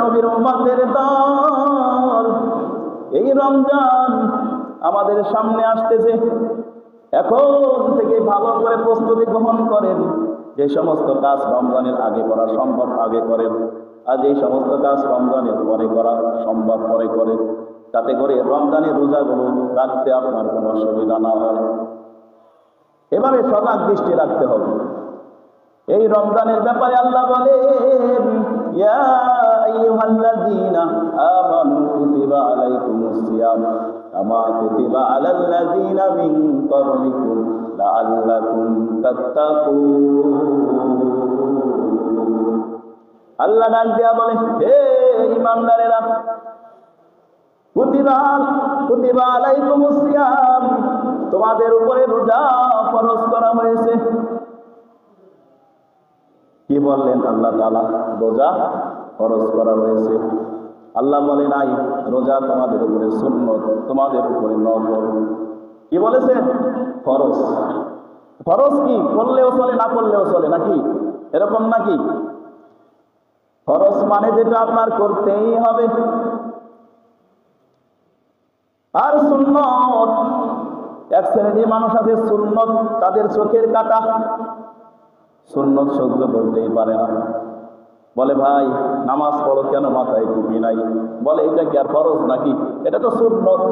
নবীর উম্মতের দল, এই রমজান আমাদের সামনে আসতেছে। এখন থেকে ভালো করে প্রস্তুতি গ্রহণ করেন। যে সমস্ত কাজ রমজানের আগে করা সম্ভব আগে করেন, আর যে সমস্ত কাজ রমজানের পরে করা সম্ভব পরে করেন, যাতে করে রমজানের রোজাগুলো রাখতে আপনার কোনো অসুবিধা না হয়। এভাবে সজাগ দৃষ্টি রাখতে হবে। এই রমজানের ব্যাপারে আল্লাহ বলেন, ইয়া আইয়ুহাল্লাযীনা আমানু কুতিবা আলাইকুমুস সিয়াম কামা কুতিবা আলাল্লাযীনা মিন ক্বাবলিকুম লাআল্লাকুম তাত্তাকুন। আল্লাহ ডাক দিয়া বলে, হে ঈমানদারেরা, কুতিবা আলাইকুমুস সিয়াম, তোমাদের উপরে রোজা ফরজ করা হয়েছে। কি বললেন আল্লাহ তাআলা? রোজা ফরজ করা হয়েছে। আল্লাহ বলে নাই রোজা তোমাদের উপরে সুন্নত, তোমাদের উপরে নফল। কি বলেছেন? ফরজ। ফরজ কি করলেও চলে না করলেও চলে নাকি? এরকম নাকি? ফরজ মানে যেটা আপনার করতেই হবে। আর সুন্নত, এক শ্রেণীর মানুষ আছে সুন্নত তাদের চোখের কাটা, সুন্নত সহ্য করতেই পারে না। বলে ভাই নামাজ পড়ো কেন, মাথায় টুপি নাই? বলে এটা কি আর ফরজ নাকি? এটা তো সুন্নত,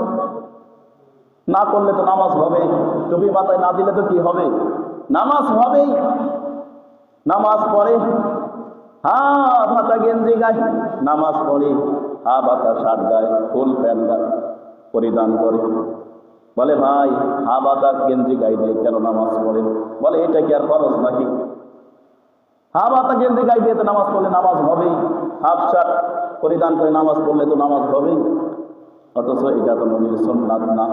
না করলে তো নামাজ হবে, টুপি মাথায় না দিলে তো কি হবে? নামাজ হবেই। নামাজ পড়ে হা ভাতা গেঞ্জি গায়, নামাজ পড়ে হা ভাতা শার্ট গায়, ফুল প্যান্ট গায় পরিধান করে। বলে ভাই হা ভাতা গেঞ্জি গায়ে দিয়ে কেন নামাজ পড়ে? বলে এটা কি আর ফরজ নাকি? হা ভাতা গেঞ্জি গায়ে দিয়ে তো নামাজ পড়লে নামাজ হবেই, হাফ শার্ট পরিধান করে নামাজ পড়লে তো নামাজ হবেই। অথচ এটা তো নবীর সুন্নাত না।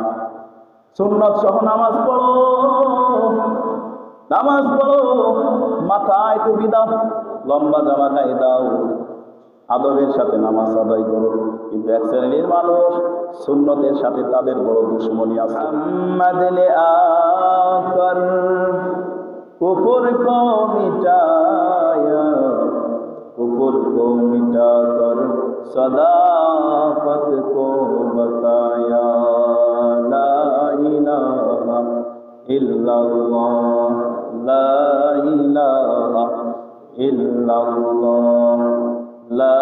সুন্নাত সহ নামাজ পড়ো, নামাজ পড়ো, মাথায় টুপি দাও, লম্বা জামা গায়ে দাও, আদবের সাথে নামাজ আদায় করো। কিন্তু এক শ্রেণীর মানুষ সুন্নতের সাথে তাদের বড় দুশ্মনী আছে। দিলে আকর কুফর কো মিটায়া, কুফর কো মিটা কর সদাকত কো বতায়া, লা ইলাহা ইল্লাল্লাহ, লা ইলাহা ইল্লাল্লাহ, লা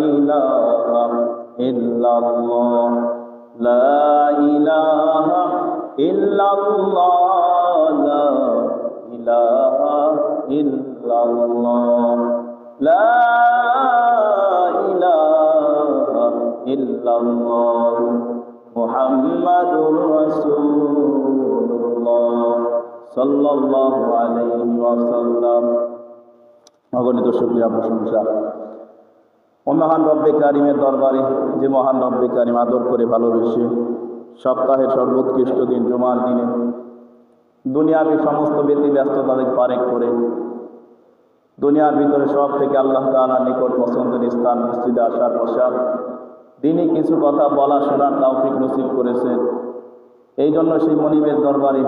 ইলাহা ইল্লাল্লাহ, লা ইলাহা ইল্লাল্লাহ, লা ইলাহা ইল্লাল্লাহ, লা ইলাহা ইল্লাল্লাহ, মুহাম্মাদুর রাসূলুল্লাহ সাল্লাল্লাহু আলাইহি ওয়াসাল্লাম। অগণিত শুকরিয়া প্রশংসা ও মহান রব্বে কারিমের দরবারে, যে মহান রব্বে কারিম আদর করে ভালোবেসে সপ্তাহের সর্বোৎকৃষ্ট দিন জুমার দিনে দুনিয়াবি সমস্ত ব্যতি ব্যস্ততাদের পারেক করে দুনিয়ার ভিতরে সব থেকে আল্লাহ তাআলার নিকট পছন্দের স্থান মসজিদে আসার বসার দিনই কিছু কথা বলা শোনার তৌফিক নসিব করেছেন। এই জন্য সেই মনিবের দরবারে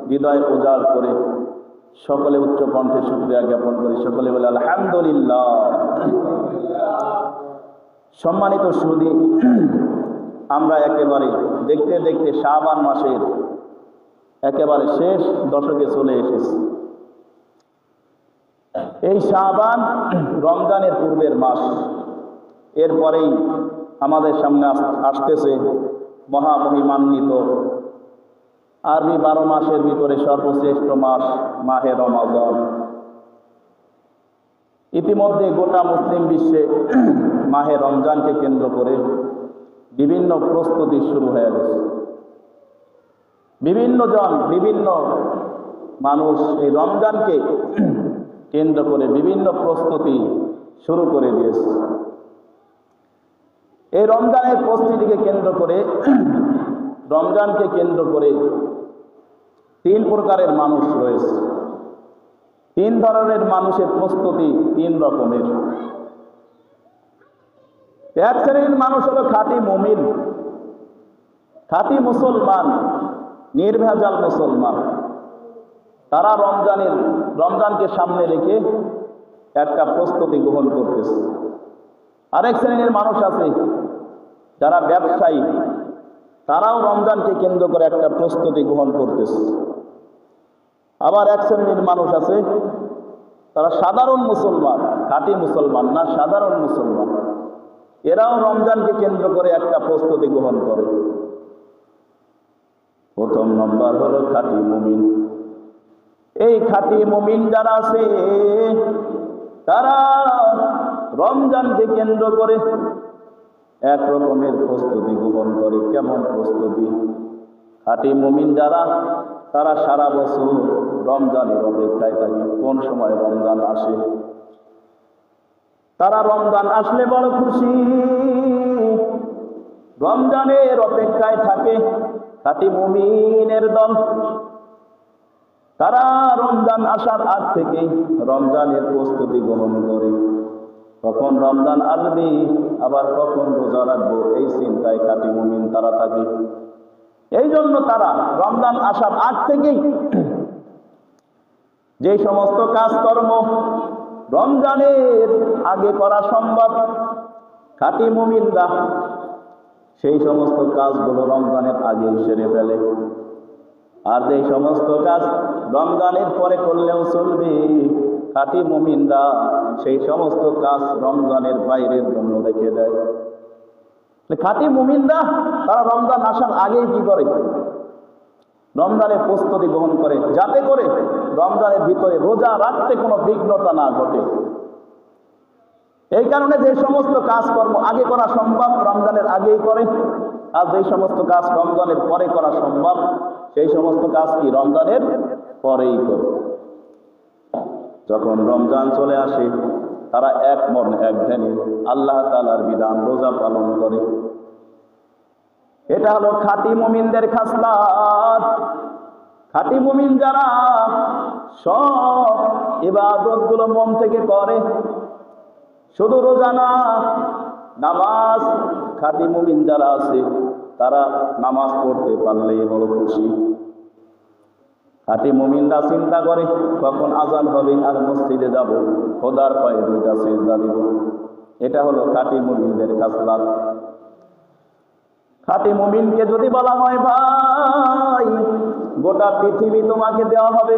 হৃদয় উজাড় করে সকলে উচ্চ কণ্ঠে শুকরিয়া জ্ঞাপন করি। সকলে বলে আলহামদুলিল্লাহ। সম্মানিত সুধী, আমরা একেবারে দেখতে দেখতে শাবান মাসের একেবারে শেষ দশকে চলে এসেছি। এই শাবান রমজানের পূর্বের মাস। এরপরেই আমাদের সামনে আসতেছে মহামহিমান্বিত আরবি 12 মাসের ভিতরে সর্বশ্রেষ্ঠ মাস মাহে রমাদান। ইতিমধ্যে গোটা মুসলিম বিশ্বে মাহে রমজানকে কেন্দ্র করে বিভিন্ন প্রস্তুতি শুরু হয়ে গেছে। বিভিন্ন মানুষ এই রমজানকে কেন্দ্র করে বিভিন্ন প্রস্তুতি শুরু করে দিয়েছে। এই রমজানের প্রস্তুতিকে কেন্দ্র করে, রমজানকে কেন্দ্র করে 3 প্রকারের মানুষ রয়েছে। 3 ধরনের মানুষের প্রস্তুতি 3 রকমের। এক শ্রেণীর মানুষ হলো খাঁটি মুমিন, খাঁটি মুসলমান, নির্ভেজাল মুসলমান। তারা রমজানকে সামনে রেখে একটা প্রস্তুতি গ্রহণ করতেছে। আরেক শ্রেণীর মানুষ আছে যারা ব্যবসায়ী, তারাও রমজানকে কেন্দ্র করে একটা প্রস্তুতি গ্রহণ করতেছে। আবার এক শ্রেণীর মানুষ আছে তারা সাধারণ মুসলমান, খাঁটি মুসলমান না, সাধারণ মুসলমান, এরাও রমজানকে কেন্দ্র করে একটা প্রস্তুতি গ্রহণ করে। প্রথম নম্বর হলো খাঁটি মুমিন। এই খাঁটি মুমিন যারা আছে তারা রমজানকে কেন্দ্র করে এক রকমের প্রস্তুতি গ্রহণ করে। কেমন প্রস্তুতি? খাঁটি মুমিন যারা, তারা সারা বছর রমজানের অপেক্ষায় থাকে, কোন সময় রমজান আসে। তারা রমজান আসলে বড় খুশি, রমজানের অপেক্ষায় থাকে খাঁটি মুমিনের দল। তারা রমজান আসার আগ থেকেই রমজানের প্রস্তুতি গ্রহণ করে। কখন রমজান আসবে, আবার কখন রোজা রাখবো, এই চিন্তায় খাঁটি মুমিন তারা থাকে। এই জন্য তারা রমজান আসার আগ থেকেই যে সমস্ত কাজকর্ম রমজানের আগে করা সম্ভব, খাঁটি মুমিনরা সেই সমস্ত কাজগুলো রমজানের আগে সেরে ফেলে। আর যে সমস্ত কাজ রমজানের পরে করলেও চলবে, খাঁটি মুমিনরা সেই সমস্ত কাজ রমজানের বাইরের জন্য রেখে দেয়। খাঁটি মুমিনরা তারা রমজান আসার আগেই কি করে? রমজানের প্রস্তুতি গ্রহণ করে, যাতে করে রমজানের ভিতরে রোজা রাখতে কোনো বিঘ্নতা না ঘটে। এই কারণে যে সমস্ত কাজকর্ম আগে করা সম্ভব রমজানের আগেই করে, আর যে সমস্ত কাজ রমজানের পরে করা সম্ভব সেই সমস্ত কাজ কি রমজানের পরেই করে। যখন রমজান চলে আসে তারা এক মন এক ধ্যানে আল্লাহ তাআলার বিধান রোজা পালন করে। এটা হলো খাঁটি মুমিনদের খাসলাত। খাঁটি মুমিন যারা সব ইবাদত গুলো মন থেকে করে, শুধু রোজা না, নামাজ, খাঁটি মুমিন যারা আছে তারা নামাজ পড়তে পারলেই বড় খুশি। খাঁটি মুমিনরা চিন্তা করে কখন আজান হবে আর মসজিদে যাব, খোদার পায়ে দুইটা সিজদা দিব। এটা হলো খাঁটি মুমিনদের খাসলাত। খাঁটি মুমিনকে যদি বলা হয় ভাই গোটা পৃথিবী তোমাকে দেওয়া হবে,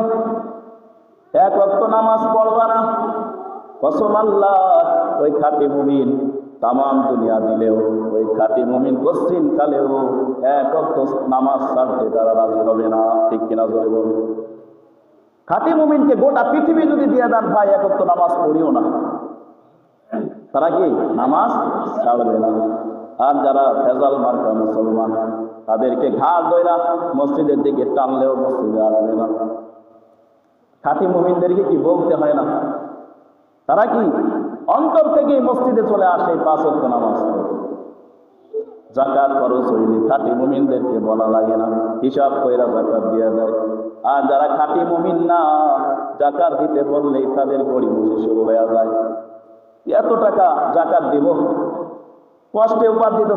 এক ওয়াক্ত নামাজ পড়বা না, কসম আল্লাহ, ওই খাঁটি মুমিন তামাম দুনিয়া দিলেও ওই খাঁটি মুমিন পশ্চিম কালেও এক ওয়াক্ত নামাজ ছাড়তে তারা রাজি হবে না। ঠিক কিনা জোরে বলুন? খাঁটি মুমিনকে গোটা পৃথিবী যদি দিয়ে দেন ভাই এক ওয়াক্ত নামাজ পড়িও না, তারা কি নামাজ ছাড়বে না। আর যারা ভেজাল মার্কা মুসলমান, তাদেরকে ঘাড় ধইরা মসজিদের দিকে টানলেও মসজিদে আনাবে না। খাঁটি মুমিনদেরকে কি বলতে হয় না? তারা কি অন্তর থেকে মসজিদে চলে আসে, 5 ওয়াক্ত নামাজ পড়ে। যাকাত খরচ হইলে খাঁটি মুমিনদেরকে বলা লাগে না, হিসাব কইরা যাকাত দিয়া যায়। আর যারা খাঁটি মুমিন না, যাকাত দিতে বললেই তাদের গড়িমসি শুরু হয়ে যায়। এত টাকা যাকাত দিব, কষ্টে উপার্জিত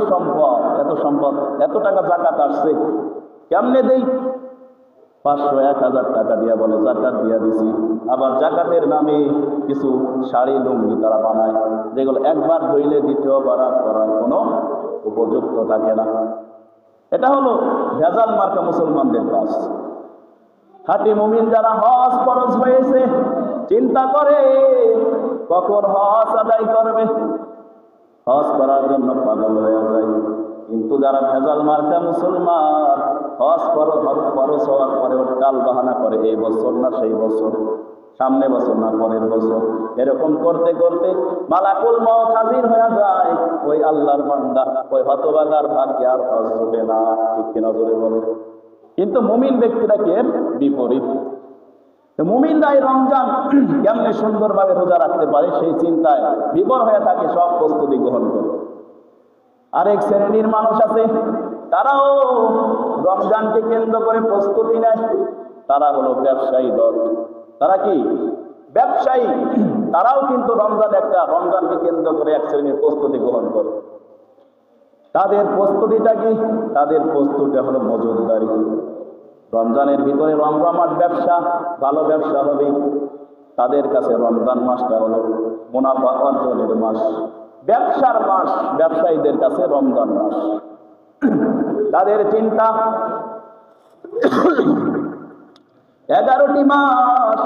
সম্পদ, এত টাকা যাকাত আসছে, কেমনে দেই? 500 1000 টাকা দিয়া বলে যাকাত দিয়া দিছি। আবার যাকাতের নামে কিছু শাড়ি লুঙ্গি তারা বানায়, যেগুলো একবার ধুইলে দ্বিতীয়বার করার কোনো উপযুক্ত থাকে না। এটা হলো ভেজাল মার্কা মুসলমানদের কাজ। খাঁটি মুমিন যারা হজ ফরজ হয়েছে চিন্তা করে কখন হজ আদায় করবে, হজ করার জন্য পাগল হয়ে যায়। কিন্তু যারা ভেজাল মার্কা মুসলমান, হজ ফরজ হওয়ার পরে ওর টাল বাহানা করে, এই বছর না সেই বছর, সামনে বছর না পরের বছর, এরকম করতে করতে মালাকুল মউত হাজির হয়ে যায়। ওই আল্লাহর বান্দা, ওই হতভাগার ভাগ্যে আর হজ হবে না। ঠিক কিনা জোরে বলে? কিন্তু মুমিন ব্যক্তিরা কি এর বিপরীত। মুমিনরা এই রমজান কেমনে সুন্দরভাবে রোজা রাখতে পারে সেই চিন্তায় বিভোর হয়ে থাকে, সব প্রস্তুতি গ্রহণ করে। আরেক শ্রেণীর মানুষ আছে, তারাও রমজানকে কেন্দ্র করে প্রস্তুতি নেয়। তারা হলো ব্যবসায়ী দল। তারা কি ব্যবসায়ী, তারাও কিন্তু রমজানকে কেন্দ্র করে এক শ্রেণীর প্রস্তুতি গ্রহণ করে। তাদের প্রস্তুতিটা কি? তাদের প্রস্তুতি হলো মজুদদারি। রমজানের ভিতরে রমরমাট ব্যবসা, ভালো ব্যবসা হবে। তাদের কাছে রমজান মাসটা হলো মুনাফা অর্জনের মাস, ব্যবসার মাস ব্যবসায়ীদের কাছে রমজান মাস। তাদের চিন্তা 11টি মাস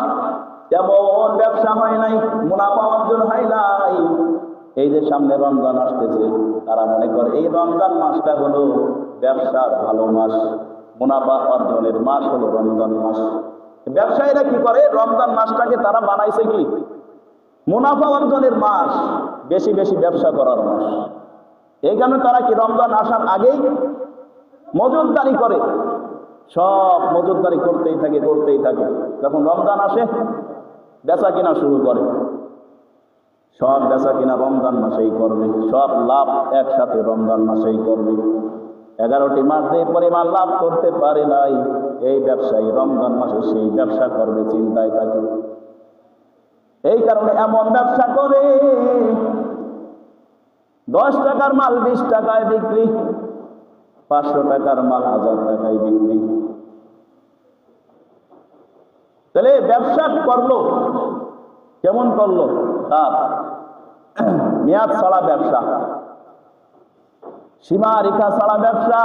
তেমন ব্যবসা হয় নাই, মুনাফা অর্জন হয় নাই। এই যে সামনে রমজান আসতেছে, তারা মনে করে এই রমজান মাসটা হলো ব্যবসার ভালো মাস, মুনাফা অর্জনের মাস হলো রমজান মাস। ব্যবসায়ীরা কি করে, রমজান মাসটাকে তারা বানাইছে কি মুনাফা অর্জনের মাস, বেশি বেশি ব্যবসা করার মাস। এই কারণে তারা কি রমজান আসার আগেই মজুতদারি করে, সব মজুতদারি করতেই থাকে। যখন রমজান আসে বেচা কিনা শুরু করে, সব বেচা কিনা রমজান মাসেই করবে, সব লাভ একসাথে রমজান মাসেই করবে। 11টি মাস যে পরিমাণ লাভ করতে পারে নাই, এই ব্যবসায়ী রমজান মাসে সেই ব্যবসা করবে চিন্তায় থাকে। এই কারণে এমন ব্যবসা করে 10 টাকার মাল 20 টাকায় বিক্রি, 500 টাকার মাল 1000 টাকায় বিক্রি। তাহলে ব্যবসা করলো কেমন করলো, তার মেয়াদ ছাড়া ব্যবসা, সীমা রেখা ছাড়া ব্যবসা।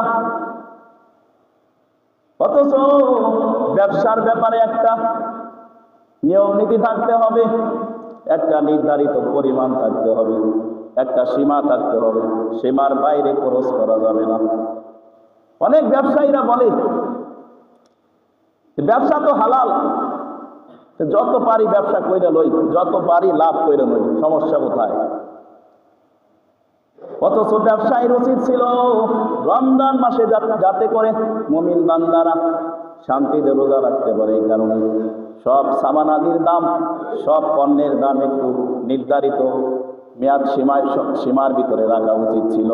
অথচ ব্যবসার ব্যাপারে একটা নিয়ম নীতি থাকতে হবে, একটা নির্ধারিত পরিমাণ থাকতে হবে, একটা সীমা থাকতে হবে, সীমার বাইরে খরচ করা যাবে না। অনেক ব্যবসায়ীরা বলে ব্যবসা তো হালাল, যত পারি ব্যবসা কইরা লই, যত পারি লাভ কইরা লই, সমস্যা কোথায়? অথচ ব্যবসায়ীর উচিত ছিল রমজান মাসে যাতে করে মুমিন বান্দারা শান্তিতে রোজা রাখতে পারে, এই কারণে সব সামানাদির দাম, সব পণ্যের দাম একটু নির্ধারিত মেয়াদ সীমার ভিতরে রাখা উচিত ছিল।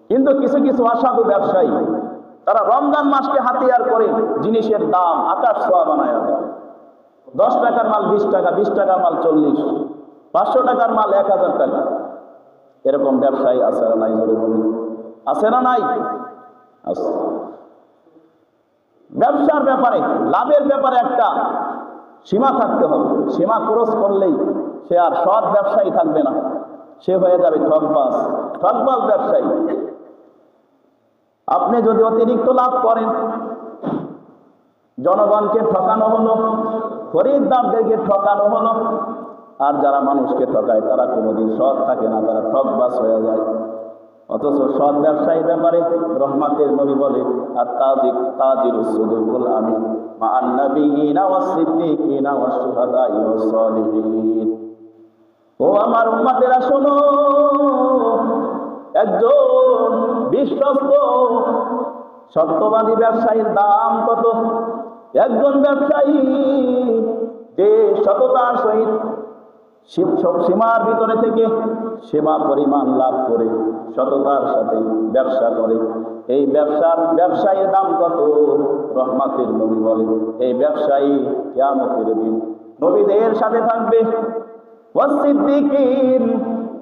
কিন্তু কিছু কিছু অসাধু ব্যবসায়ী তারা রমজান মাসকে হাতিয়ার করে জিনিসের দাম আকাশ ছোঁয়া বানায় দেয়। 10 টাকার মাল 20 টাকা, 20 টাকার মাল 40, 500 টাকার মাল 1000 টাকা। এরকম ব্যবসায়ী আছে না নাই? ধরে বলুন, আছে না নাই? আছে। ব্যবসার ব্যাপারে, লাভের ব্যাপারে একটা সীমা থাকতে হবে। সীমা ক্রস করলেই সে আর সৎ ব্যবসায়ী থাকবে না, সে হয়ে যাবে ঠকবাজ ব্যবসায়ী। আপনি যদি অতিরিক্ত লাভ করেন, জনগণকে ঠকানো হলো, খরিদ্দারদেরকে ঠকানো হলো, আর যারা মানুষকে ঠকায় তারা কোনোদিন সৎ থাকে না, তারা ঠকবাজ হয়ে যায়। অথচ সৎ ব্যবসায়ীর ব্যাপারে রহমাতের নবী বলে, আর তাজিরুস সুদুকুল আমিন মা'আন নাবিয়িনা ওয়াস সিদ্দিকিনা ওয়াস শুহাদাই ওয়াস সালিহিন। ও আমার উম্মতেরা শোনো, একজন বিশ্বস্ত সত্যবাদী ব্যবসায়ীর দাম কত? একজন ব্যবসায়ী যে সততার সহিত সীমার ভিতরে থেকে সীমা পরিমাণ লাভ করে সততার সাথে ব্যবসা করে, এই ব্যবসায়ীর দাম কত? রহমাতের নবী বলে, এই ব্যবসায়ী কিয়ামতের দিন নবীদের সাথে থাকবে,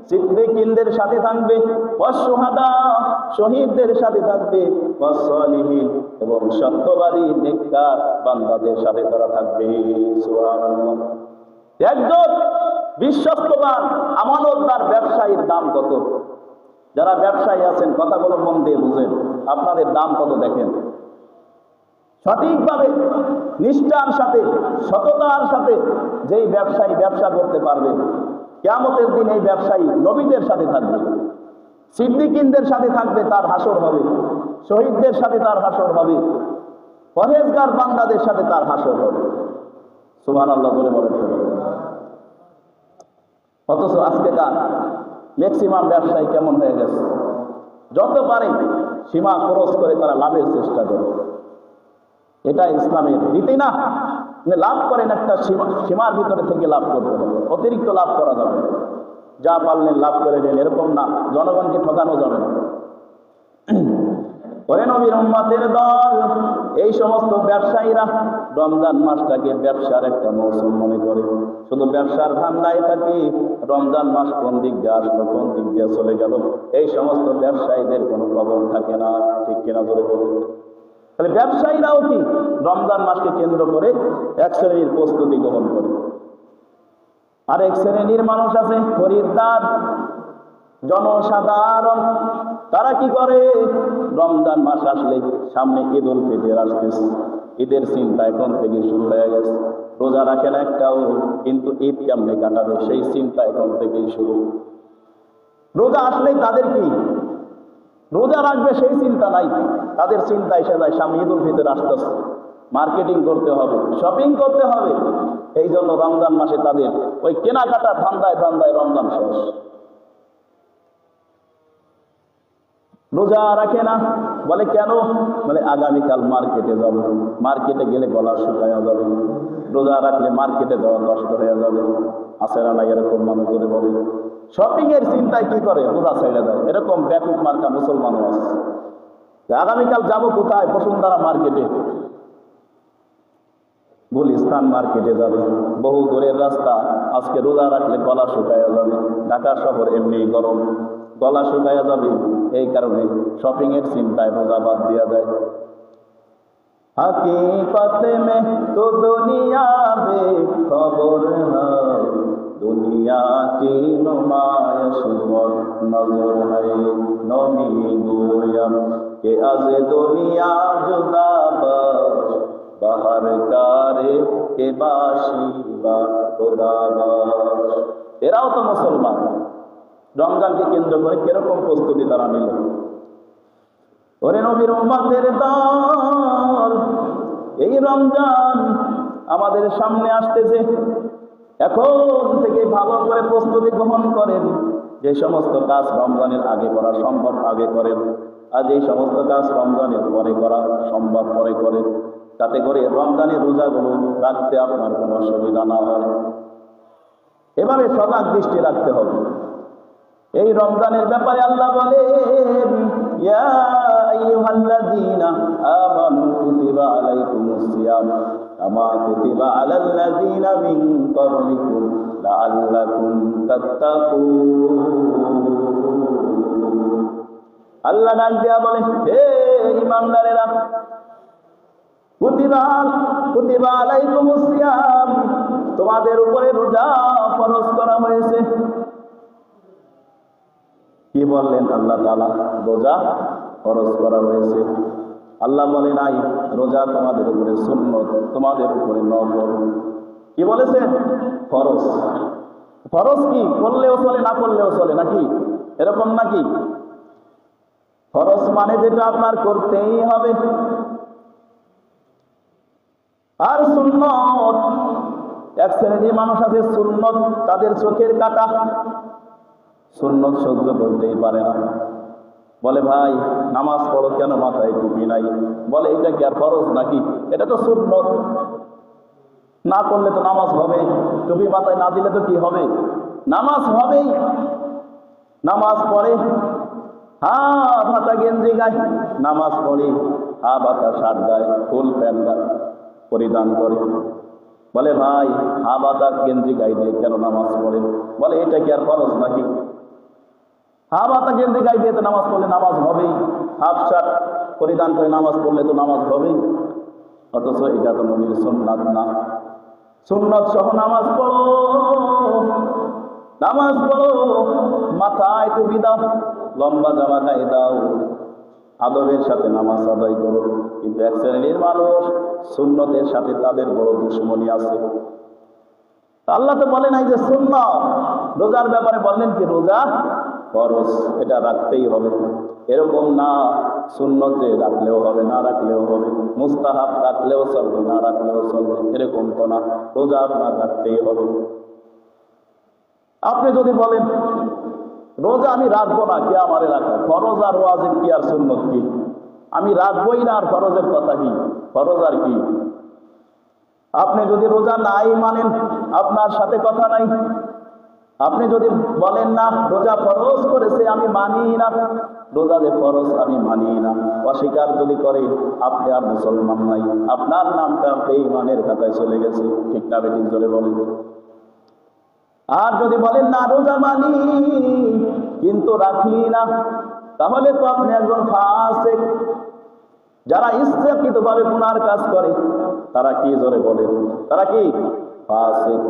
সিদ্দিকিনদের সাথে থাকবে, ওয়াসশুহাদা শহীদদের সাথে থাকবে, ওয়াসসালিহিন এবং সত্যবাদী নেককার বান্দাদের সাথে তারা থাকবে। সুবহানাল্লাহ। একজন বিশ্বস্তবান আমানতদার ব্যবসায়ীর দাম কত? যারা ব্যবসায়ী আছেন কথাগুলো মন দিয়ে বুঝেন, আপনাদের দাম কত দেখেন। সঠিকভাবে নিষ্ঠার সাথে সততার সাথে যেই ব্যবসায়ী ব্যবসা করতে পারবে, কিয়ামতের দিন এই ব্যবসায়ী নবীদের সাথে থাকবে, সিদ্দিকিনদের সাথে থাকবে, তার হাসর হবে, শহীদদের সাথে তার হাসর হবে, পরহেজগার বান্দাদের সাথে তার হাসর হবে। সুবহানাল্লাহ বলে বলেন। অথচ আজকেকার ম্যাক্সিমাম ব্যবসায়ী কেমন হয়ে গেছে? যত পারে সীমা খরচ করে তারা লাভের চেষ্টা করে। এটা ইসলামের রীতি না। লাভ করেন একটা সীমার ভিতরে থেকে লাভ করতে হবে, অতিরিক্ত লাভ করা যাবে না। যা পারলেন লাভ করে নেন, এরকম না। জনগণকে ঠকানো যাবে না। ওরে নবীর উম্মতের দল, এই সমস্ত ব্যবসায়ীরা রমজান মাসটাকে ব্যবসার একটা মৌসুম মনে করে, শুধু ব্যবসার ধান্দায় থাকে। রমজান মাস কোন দিক দিয়ে আসলো, কোন দিক দিয়ে চলে গেল, এই সমস্ত ব্যবসায়ীদের কোনো খবর থাকে না। ঠিক কিনা জোরে বলুন। তাহলে ব্যবসায়ীরাও কি রমজান মাসকে কেন্দ্র করে এক শ্রেণীর প্রস্তুতি গ্রহণ করে। আর এক শ্রেণীর মানুষ আছে খরিদ্দার, জনসাধারণ তারা কি করে, রমজান মাস আসলে সামনে ঈদ উল ফিতর আসতেছে, ঈদের চিন্তা এখন থেকে শুরু হয়ে গেছে। রোজা রাখেন একটাও, কিন্তু ঈদ কেমনে কাটাবে সেই চিন্তা এখন থেকেই শুরু। রোজা আসলেই তাদের কি, রোজা রাখবে সেই চিন্তা নাই, তাদের চিন্তা এসে যায় সামনে ঈদ উল ফিতর আসতেছে, মার্কেটিং করতে হবে, শপিং করতে হবে। এই জন্য রমজান মাসে তাদের ওই কেনাকাটার ধান্দায় ধান্দায় রমজান শেষ। রোজা রাখে না, বলে কেন, বলে আগামীকাল মার্কেটে যাবে, মার্কেটে গেলে গলা শুকায়া যাবে, রোজা রাখলে মার্কেটে যাওয়া কষ্ট হয়ে যাবে। আছে না এরকম মানুষ করে বলে, শপিং এর চিন্তায় কি করে রোজা ছেড়ে দেয়। এরকম ব্যাপক মার্কা মুসলমানও আছে। আগামীকাল যাব কোথায়, বসুন্ধরা মার্কেটে, গুলিস্তান মার্কেটে যাবে, বহু দূরের রাস্তা, আজকে রোজা রাখলে গলা শুকায়া যাবে, ঢাকা শহর এমনি গরম, গলা শুকায়া যাবে, এই কারণে শপিং এর চিন্তায় রোজা বাদ দিয়া দেয়। हकीकत में तो दुनिया बेखबर है, दुनिया की नुमाइश पर नजर है। नमी गोयम के आज दुनिया जुदा बस, बाहर कारे के बाशी बा खुदा बस। এরাও তো মুসলমান, রমজানকে কেন্দ্র করে কিরকম প্রস্তুতি তারা নিল। ওরে নবীর উম্মতের দল, এই রমজান আমাদের সামনে আসতেছে, এখন থেকে ভালো করে প্রস্তুতি গ্রহণ করেন। যে সমস্ত কাজ রমজানের আগে করা সম্ভব আগে করেন, আর এই সমস্ত কাজ রমজানের পরে করা সম্ভব পরে করেন, যাতে করে রমজানের রোজাগুলো রাখতে আপনার কোনো অসুবিধা না হয়। এভাবে সজাগ দৃষ্টি রাখতে হবে। এই রমজানের ব্যাপারে আল্লাহ বলেন, ইয়া আইয়ুহাল্লাযীনা আমানু কুতিবা আলাইকুমুস সিয়াম কামা কুতিবা আলাল্লাযীনা মিন ক্বাবলিকুম লাআল্লাকুম তাত্তাকুন। আল্লাহ ডাক দিয়া বলে, হে ঈমানদারেরা, কুতিবা আলাইকুমুস সিয়াম, তোমাদের উপরে রোজা ফরজ করা হয়েছে। কি বললেন আল্লাহ তাআলা, রোজা ফরজ করা হয়েছে। আল্লাহ বলে নাই রোজা তোমাদের উপরে সুন্নত, তোমাদের উপরে নফল। কি বলেছেন, ফরজ। ফরজ কি করলেও চলে না করলেও চলে নাকি, এরকম নাকি? ফরজ মানে যেটা আপনার করতেই হবে। আর সুন্নত, এক শ্রেণীর মানুষ আছে সুন্নত তাদের চোখের কাটা, সুন্নত সহ্য করতেই পারে না। বলে ভাই নামাজ পড়ো কেন, মাথায় টুপি নাই, বলে এটা কি আর ফরজ নাকি, এটা তো সুন্নত, না করলে তো নামাজ হবে, টুপি মাথায় না দিলে তো কি হবে, নামাজ হবেই। নামাজ পড়ে হা ভাতা গেঞ্জি গায়ে, নামাজ পড়ে হা ভাতা শার্ট গায়ে, ফুল প্যান্ট গায়ে পরিধান করে। বলে ভাই হা ভাতা গেঞ্জি গায়ে দিয়ে কেন নামাজ পড়ে, বলে এটা কি আর ফরজ নাকি, হা ভাতা গেঞ্জি গায়ে দিয়ে তো নামাজ পড়লে নামাজ হবেই, হাফ শার্ট পরিধান করে নামাজ পড়লে তো নামাজ হবেই। অথচ এটা তো নবীর সুন্নাত না। সুন্নাত সহ নামাজ পড়ো, নামাজ পড়ো, মাথায় টুপি দাও, লম্বা জামা গায়ে দাও, আদবের সাথে নামাজ আদায় করো। কিন্তু এক শ্রেণীর মানুষ সুন্নতের সাথে তাদের বড় দুশ্মনী আছে। আল্লাহ তো বলে নাই যে সুন্নাত, রোজার ব্যাপারে বললেন কি রোজা ফরজ, এটা রাখতেই হবে, এরকম না সুন্নত যে রাখলেও হবে না রাখলেও হবে, মুস্তাহাব রাখলেও চলবে না রাখলেও চলবে, এরকম তো না, রোজা আপনার রাখতেই হবে। আপনি যদি বলেন রোজা আমি রাখবো না, কে আমারে রাখা, ফরজ আর ওয়াজিব কি আর সুন্নত কি, আমি রাখবোই না, আর ফরজের কথা কি, ফরজ আর কি। আপনি যদি রোজা নাই মানেন, আপনার সাথে কথা নাই। আপনি যদি বলেন না রোজা ফরজ করেছে আমি মানি না, রোজা যে ফরজ আমি মানি না, অস্বীকার যদি করে, আপনি আর মুসলমান নাই, আপনার নামটা বেঈমানের খাতায় চলে গেছে। ঠিক না বেঠিক চলে বলেন। আর যদি বলেন না রোজা মানি কিন্তু রাখি না, তাহলে তো আপনি একজন ফাসিক। যারা ইচ্ছাকৃতভাবে গুনার কাজ করে তারা কি জোরে বলে, তারা কি ফাসিক।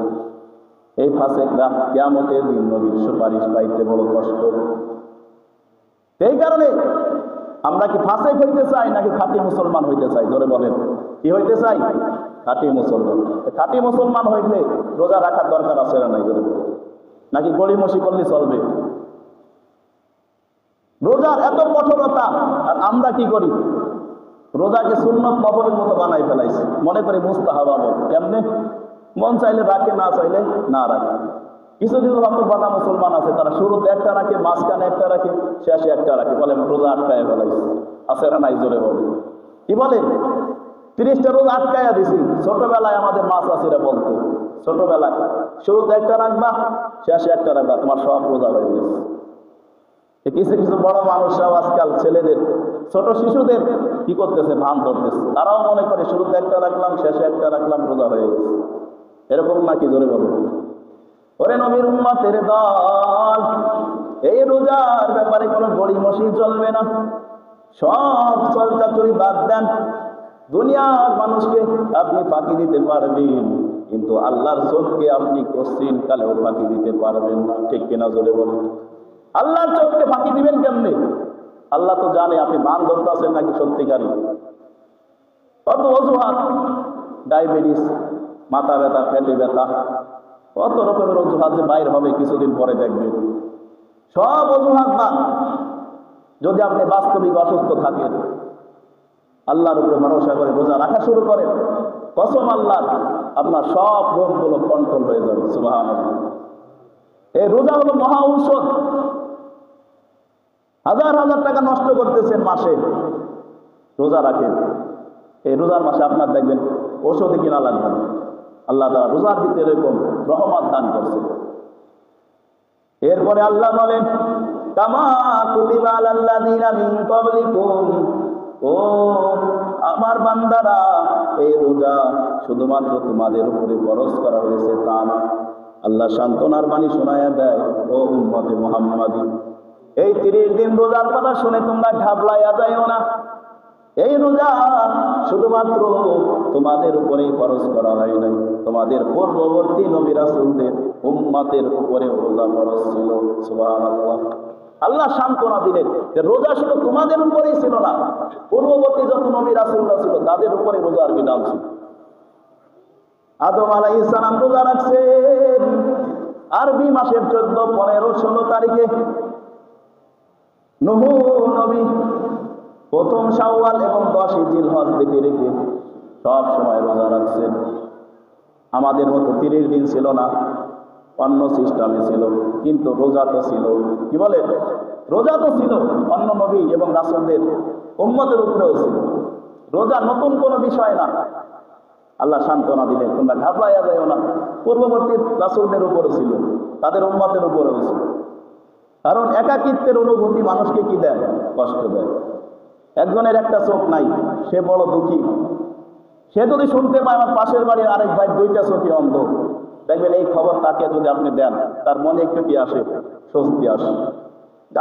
এই ফাসেকরা কিয়ামতের দিন নবীর সুপারিশ পাইতে বড় কষ্ট। এই কারণে আমরা কি ফাসেক হইতে চাই নাকি খাঁটি মুসলমান হইতে চাই? জোরে বলেন, কি হইতে চাই? খাঁটি মুসলমান। খাঁটি মুসলমান হইলে রোজা রাখার দরকার আছে না নাই? জোরে বলেন, নাকি গড়িমসি করলে চলবে? রোজার এত কঠোরতা, আর আমরা কি করি? রোজাকে সুন্নত নফলের মতো বানাই ফেলাইছি, মনে করি মুস্তাহাব আমল। কেমনে? মন চাইলে রাখে, না চাইলে না রাখে। কিছু কিছু হতবাদা মুসলমান আছে, তারা শুরুতে একটা রাখে, মাঝখানে একটা রাখে, শেষে একটা রাখে, বলে রোজা আটকায় ফেলাইছে। আছে না নাই? জোরে বলে, কি বলে? 30টা রোজা আটকায়া দিছি। ছোটবেলায় আমাদের মাছ আসিরা বলতো, ছোটবেলায় শুরুতে একটা রাখবা, শেষে একটা রাখবা, তোমার সব রোজা হয়ে গেছে। কিছু কিছু বড় মানুষরাও আজকাল ছেলেদের, ছোট শিশুদের কি করতেছে? ভান ধরতেছে। তারাও মনে করে শুরুতে একটা রাখলাম, শেষে একটা রাখলাম, রোজা হয়ে গেছে। এরকম নাকি? জোরে বলো। ওরে নবীর উম্মতের দল, এই রোজার ব্যাপারে কোনো গড়িমসি চলবে না। সব চলচাতুরি বাদ দেন। দুনিয়ার মানুষকে আপনি ফাঁকি দিতে পারবেন, কিন্তু আল্লাহর চোখকে আপনি কোশ্চিন কালেও ফাঁকি দিতে পারবেন না। ঠিক কিনা? জোরে বলুন। আল্লাহর চোখকে ফাঁকি দিবেন কেমনে? আল্লাহ তো জানে আপনি মান ধরতে আছেন নাকি সত্যিকারী। কত অজুহাত, ডায়াবেটিস, মাথা ব্যথা, পেটে ব্যথা, কত রকমের অজুহাত যে বাইর হবে কিছুদিন পরে দেখবেন। সব অজুহাত না। যদি আপনি বাস্তবিক অসুস্থ থাকেন, আল্লাহর উপরে ভরসা করে রোজা রাখা শুরু করেন, কসম আল্লাহ, আপনার সব রোগগুলো কন্ট্রোল হয়ে যাবে। সুবহানাল্লাহ। এই রোজা হলো মহা ঔষধ। হাজার হাজার টাকা নষ্ট করতেছেন মাসে, রোজা রাখেন। এই রোজার মাসে আপনার দেখবেন ঔষধে কিনা লাগবে না। আল্লাহ তাআলা রোজার ভিতরে এরকম রহমত দান করছে। এরপরে আল্লাহ বলেন, কামা কুতিবা আলাল্লাযীনা মিন ক্বাবলিকুম, ও আমার বান্দারা, এই রোজা শুধুমাত্র তোমাদের উপরে ফরজ করা হয়েছে তা না। আল্লাহ সান্ত্বনার বাণী শোনায়া দেয়, ও উম্মতে মুহাম্মাদী, এই 30 দিন রোজার কথা শুনে তোমরা ঘাবড়াইয়া যাইও না। এই রোজা শুধুমাত্র তোমাদের উপরেই ফরজ করা হয় নাই, তোমাদের পূর্ববর্তী নবী রাসূলদের উম্মতের উপরে রোজা ফরজ ছিল। সুবহানাল্লাহ। আল্লাহ সান্ত্বনা দিলেন যে রোজা শুধু তোমাদের উপরেই ছিল না, পূর্ববর্তী যত নবী রাসূলরা ছিল তাদের উপরে রোজার বিধান ছিল। আদম আলাইহিস সালাম রোজা রাখছেন আরবি মাসের 14, 15, 16 তারিখে। নূহ নবী প্রথম শাওয়াল এবং 10 জিলহজ বেঁধে রেখে সব সময় রোজা রাখছেন। আমাদের মতো 30 দিন ছিল না, অন্য সিস্টেমে ছিল, কিন্তু রোজা তো ছিল। কি বলে? রোজা তো ছিল অন্য নবী এবং রাসূলদের উম্মতের উপরেও ছিল। রোজা নতুন কোনো বিষয় না। আল্লাহ সান্ত্বনা দিলেন, তোমরা ঘাবড়াইয়া যাইও না। পূর্ববর্তী রাসূলদের উপরও ছিল, তাদের উম্মতের উপরেও ছিল। কারণ একাকিত্বের অনুভূতি মানুষকে কি দেয়? কষ্ট দেয়। একজনের একটা চোখ নাই, সে বড় দুঃখী। সে যদি শুনতে পায় আমার পাশের বাড়ির আরেক ভাই 2টা চোখে অন্ধ, দেখবেন এই খবর তাকে যদি আপনি দেন, তার মনে একটু কি আসে? স্বস্তি আসে।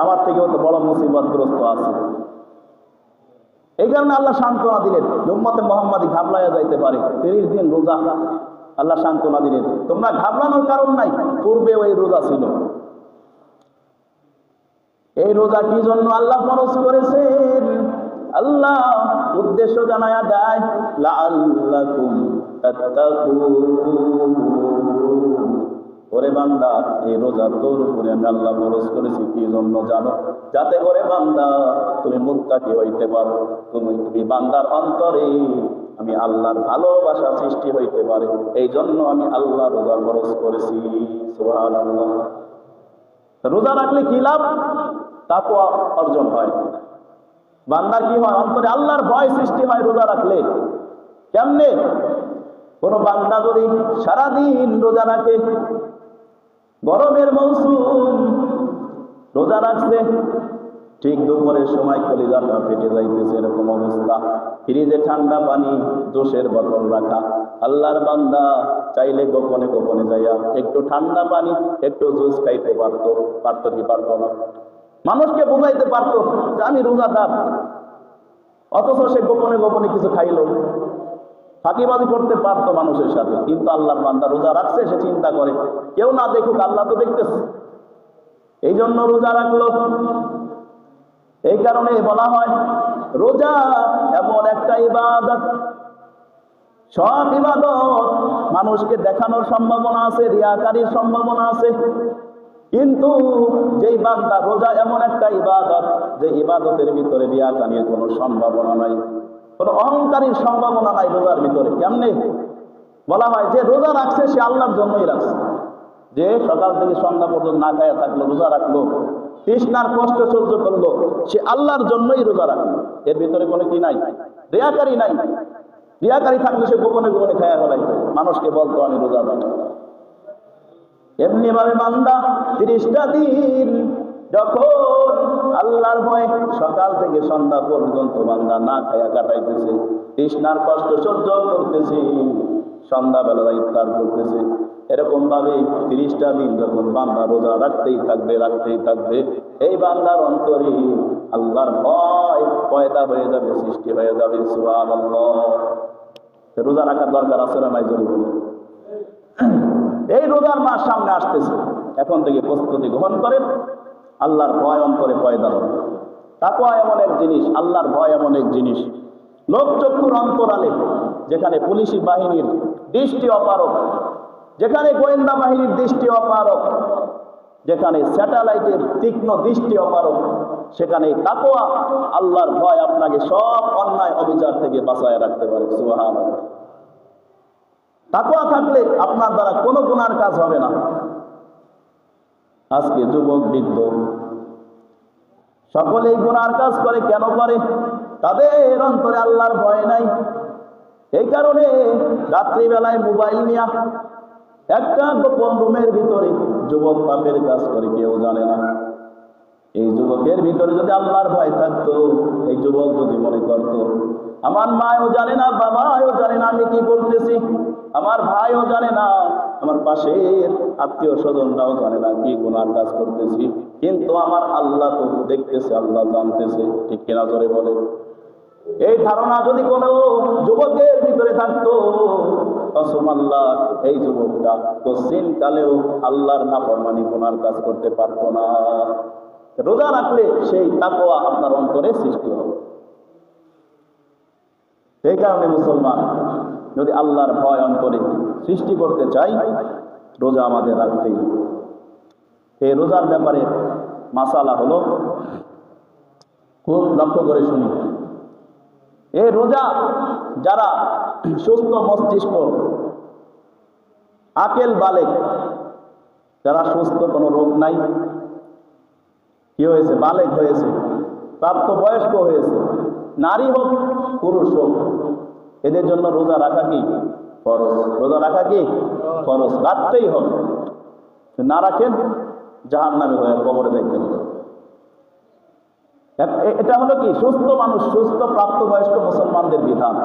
আমার থেকেও তো বড় মুসিবতগ্রস্ত আছে। এই কারণে আল্লাহ সান্ত্বনা দিলেন, উম্মতে মুহাম্মাদী ঘাবড়াইয়া যাইতে পারে, 30 দিন রোজা। আল্লাহ সান্ত্বনা দিলেন, তোমরা ঘাবড়ানোর কারণ নাই, পূর্বেও এই রোজা ছিল। এই রোজা কি জন্য আল্লাহ ফরজ করেছেন? আল্লাহ উদ্দেশ্য জানায়া দেয়, লাআল্লাকুম তাত্তাকুন। ওরে বান্দা, এই রোজা তোর উপরে আমি আল্লাহ ফরজ করেছি কি জন্য জানো? যাতে করে বান্দা তুমি মুত্তাকি হইতে পারো, তুমি বান্দার অন্তরে আমি আল্লাহর ভালোবাসা সৃষ্টি হইতে পারে, এই জন্য আমি আল্লাহ রোজা ফরজ করেছি। সুবহানাল্লাহ। রোজা রাখলে কি লাভ? তাকওয়া অর্জন হয়। বান্দার কি হয়? অন্তরে আল্লাহর ভয় সৃষ্টি হয় রোজা রাখলে। কেমনে? কোন বান্দা যদি সারাদিন রোজা রাখে, গরমের মৌসুম রোজা রাখছে, ঠিক দুপুরের সময় কলিজাটা ফেটে যাইতেছে এরকম অবস্থা, ফ্রিজে ঠান্ডা পানি, জোশের বোতল রাখা। আল্লাহর বান্দা চাইলে গোপনে গোপনে যাইয়া একটু ঠান্ডা পানি, একটু জুস খাইতে পারতো। পারতো কি পারতো না? মানুষকে বোঝাইতে পারতো যে আমি রোজাদার, অথচ সে গোপনে গোপনে কিছু খাইল। ফাঁকিবাজি করতে পারতো মানুষের সাথে, কিন্তু আল্লাহর বান্দা রোজা রাখছে, সে চিন্তা করে কেউ না দেখুক, আল্লাহ তো দেখতেছে, এই জন্য রোজা রাখলো। এই কারণে বলা হয় রোজা এমন একটা ইবাদত, সব ইবাদত মানুষকে দেখানোর সম্ভাবনা আছে, রিয়াকারীর সম্ভাবনা আছে, কিন্তু যেই বান্দা রোজা এমন একটা ইবাদত যে ইবাদতের ভিতরে রিয়াকারীর কোনো সম্ভাবনা নাই, কোনো অহংকারীর সম্ভাবনা নাই রোজার ভিতরে। কেমনে? বলা হয় যে রোজা রাখছে সে আল্লাহর জন্যই রাখছে, যে সকাল থেকে সন্ধ্যা পর্যন্ত না খায়া থাকলো, রোজা রাখলো, তৃষ্ণার কষ্ট সহ্য করলো, সে আল্লাহর জন্যই রোজা রাখলো। এর ভিতরে কোনো কি নাই? রিয়াকারী নাই। রিয়াকারী থাকলে সে গোপনে গোপনে খায়া ফেলাইতো, মানুষকে বলতো আমি রোজা রাখি। এমনি ভাবে বান্দা 30টা দিন যখন আল্লাহর ভয়ে সকাল থেকে সন্ধ্যা পর্যন্ত বান্দা না খায়া কাটাইতেছে, তৃষ্ণার কষ্ট সহ্য করতেছে, সন্ধ্যাবেলা ইফতার করতেছে, এরকম ভাবে 30টা দিন যখন বান্দা রোজা রাখতেই থাকবে, এই বান্দার অন্তরে আল্লাহর ভয় পয়দা হয়ে যাবে, সৃষ্টি হয়ে যাবে। সুবহানাল্লাহ। রোজা রাখার দরকার আছে না নাই? জরুরি। এই রোজার মাস সামনে আসতেছে, এখন থেকে প্রস্তুতি গ্রহণ করেন, আল্লাহর ভয় অন্তরে পয়দা হবে। তাকওয়া এমন এক জিনিস, আল্লাহর ভয় এমন এক জিনিস, লোকচক্ষুর অন্তরালে, যেখানে পুলিশি বাহিনীর দৃষ্টি অপারক, যেখানে গোয়েন্দা বাহিনীর দৃষ্টি অপারক, যেখানে স্যাটেলাইটের তীক্ষ্ণ দৃষ্টি অপারক, সেখানে তাকওয়া আল্লাহর ভয় আপনাকে সব অন্যায় অবিচার থেকে বাঁচায় রাখতে পারে। সুবহানাল্লাহ। তাকওয়া থাকলে আপনার দ্বারা কোনো গুনার কাজ হবে না। আজকে যুবক বৃদ্ধ সকলেই গুনার কাজ করে। কেন করে? তাদের অন্তরে আল্লাহর ভয় নাই। এই কারণে রাত্রিবেলায় মোবাইল নিয়ে একটা গোপন রুমের ভিতরে যুবক পাপের কাজ করে, কেউ জানে না। এই যুবকের ভিতরে যদি আল্লাহর ভয় থাকতো, এই যুবক যদি মনে করতো আমার মাও জানে না, বাবাও জানে না আমি কি করতেছি, আমার ভাইও জানে না, আমার পাশের আত্মীয় স্বজনরাও জানে না কি গুনার কাজ করতেছি, কিন্তু আমার আল্লাহ তো দেখতেছে, আল্লাহ জানতেছে, ঠিক কিনা জোরে বলে? এই ধারণা যদি কোনো যুবকের ভিতরে থাকতো, কসম আল্লাহ, এই যুবকটা কোশ্চিন কালেও আল্লাহর নাফরমানি গুনার কাজ করতে পারতো না। রোজা রাখলে সেই তাকওয়া আপনার অন্তরে সৃষ্টি হবে। এই কারণে মুসলমান যদি আল্লাহর ভয় অন্তরে সৃষ্টি করতে চাই, রোজা আমাদের রাখতেই হবে। এই রোজার ব্যাপারে মাসালা হলো, খুব লক্ষ্য করে শুনি, এই রোজা যারা সুস্থ মস্তিষ্ক, আকেল বালেক, যারা সুস্থ, কোনো রোগ নাই, কি হয়েছে, বালেক হয়েছে, প্রাপ্তবয়স্ক হয়েছে, নারী হোক পুরুষ হোক, এদের জন্য রোজা রাখা কি ফরজ। রোজা রাখা কি ফরজ, রাখতেই হবে। না রাখেন জাহান্নামী হয়ে কবরে যাইতে হবে। এটা হলো কি সুস্থ মানুষ, সুস্থ প্রাপ্তবয়স্ক মুসলমানদের বিধান।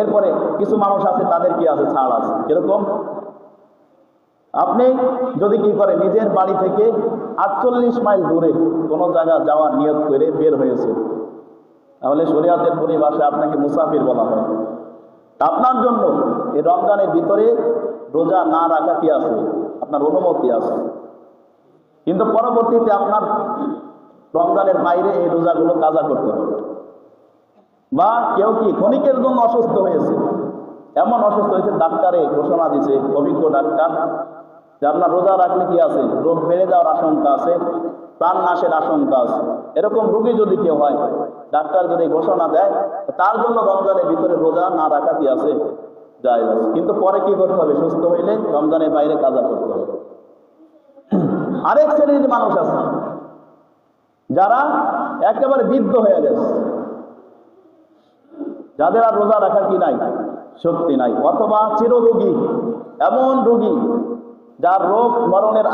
এরপরে কিছু মানুষ আছে, তাদের কি আছে, ছাড় আছে। কিরকম? আপনি যদি কি করে নিজের বাড়ি থেকে 48 মাইল দূরে কোনো জায়গা যাওয়ার নিয়ত করে বের হয়েছে, তাহলে শরীয়তের পরিভাষায় আপনাকে মুসাফির বলা হয়। আপনার জন্য এই রমজানের ভিতরে রোজা না রাখা কি আছে, আপনার অনুমতি আছে, কিন্তু পরবর্তীতে আপনার রমজানের বাইরে এই রোজাগুলো কাজা করতে হবে। বা কেউ কি ক্ষণিকের জন্য অসুস্থ হয়েছে, এমন অসুস্থ হয়েছে, ডাক্তারে ঘোষণা দিছে, অভিজ্ঞ ডাক্তার, যে আপনার রোজা রাখলে কি আছে, রোগ বেড়ে যাওয়ার আশঙ্কা আছে, প্রাণ নাশের আশঙ্কা আছে। এরকম রোগী যদি কেউ হয়, ডাক্তার যদি ঘোষণা দেয়, তার জন্য রমজানের ভিতরে রোজা না রাখা কি আছে, জায়েজ আছে। কিন্তু পরে কি করতে হবে, সুস্থ হইলে রমজানের বাইরে কাজা করতে হবে। আরেক শ্রেণীর মানুষ আছে যারা একেবারে বৃদ্ধ হয়ে গেছে, যাদের আর রোজা রাখার কি নাই, শক্তি নাই, অথবা চিররোগী, এমন রোগী যার রোগ মরণের